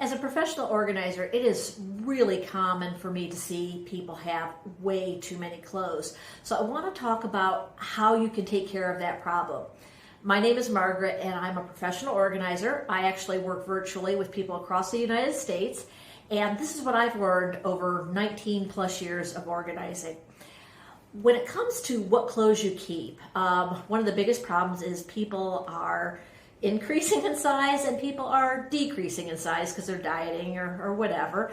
As a professional organizer, it is really common for me to see people have way too many clothes. So I want to talk about how you can take care of that problem. My name is Margaret and I'm a professional organizer. I actually work virtually with people across the United States, and this is what I've learned over 19 plus years of organizing. When it comes to what clothes you keep, one of the biggest problems is people are increasing in size and people are decreasing in size because they're dieting or whatever.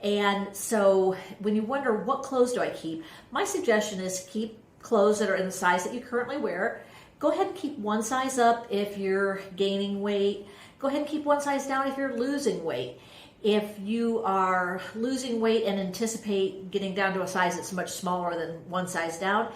And so when you wonder what clothes do I keep, my suggestion is keep clothes that are in the size that you currently wear. Go ahead and keep one size up if you're gaining weight. Go ahead and keep one size down if you're losing weight. If you are losing weight and anticipate getting down to a size that's much smaller than one size down,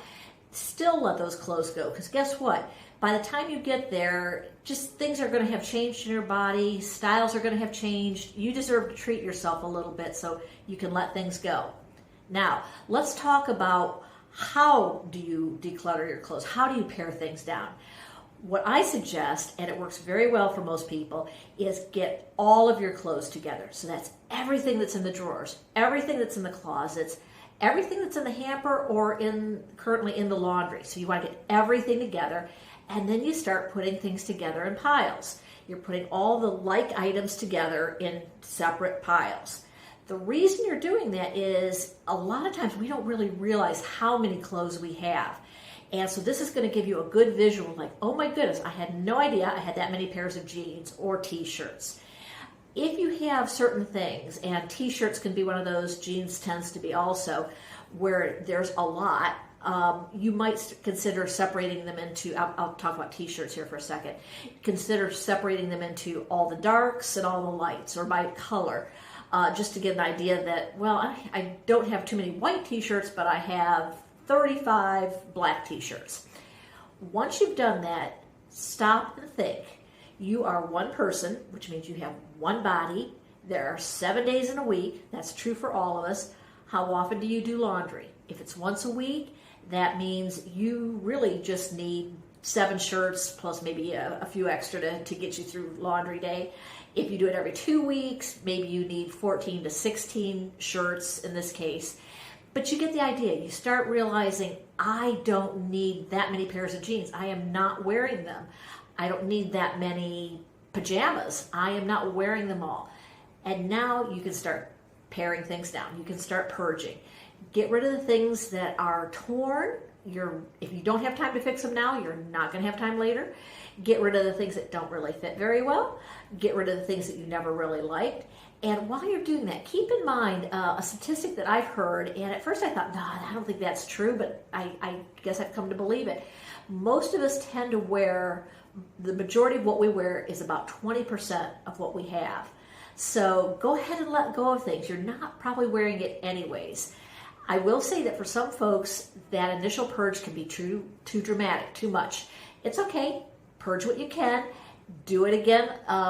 still let those clothes go, because guess what? By the time you get there, just things are going to have changed in your body, styles are going to have changed. You deserve to treat yourself a little bit so you can let things go. Now, let's talk about how do you declutter your clothes? How do you pare things down? What I suggest, and it works very well for most people, is get all of your clothes together. So that's everything that's in the drawers, everything that's in the closets, everything that's in the hamper or currently in the laundry. So you want to get everything together, and then you start putting things together in piles. You're putting all the like items together in separate piles. The reason you're doing that is a lot of times we don't really realize how many clothes we have. And so this is going to give you a good visual, like, oh my goodness, I had no idea I had that many pairs of jeans or t-shirts. If you have certain things, and t-shirts can be one of those, jeans tends to be also, where there's a lot, you might consider separating them into, I'll talk about t-shirts here for a second, consider separating them into all the darks and all the lights, or by color, just to get an idea that, well, I don't have too many white t-shirts, but I have 35 black t-shirts. Once you've done that, stop and think. You are one person, which means you have one body. There are 7 days in a week. That's true for all of us. How often do you do laundry? If it's once a week, that means you really just need 7 shirts plus maybe a few extra to get you through laundry day. If you do it every 2 weeks, maybe you need 14 to 16 shirts in this case. But you get the idea. You start realizing, I don't need that many pairs of jeans. I am not wearing them. I don't need that many pajamas. I am not wearing them all. And now you can start paring things down. You can start purging. Get rid of the things that are torn. If you don't have time to fix them now, you're not going to have time later. Get rid of the things that don't really fit very well. Get rid of the things that you never really liked. And while you're doing that, keep in mind a statistic that I've heard, and at first I thought, no, I don't think that's true, but I guess I've come to believe it. Most of us tend to wear, the majority of what we wear is about 20% of what we have. So go ahead and let go of things. You're not probably wearing it anyways. I will say that for some folks, that initial purge can be too dramatic, too much. It's okay. Purge what you can. Do it again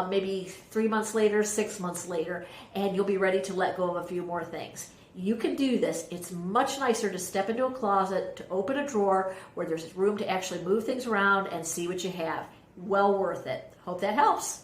maybe 3 months later, 6 months later, and you'll be ready to let go of a few more things. You can do this. It's much nicer to step into a closet, to open a drawer where there's room to actually move things around and see what you have. Well worth it. Hope that helps.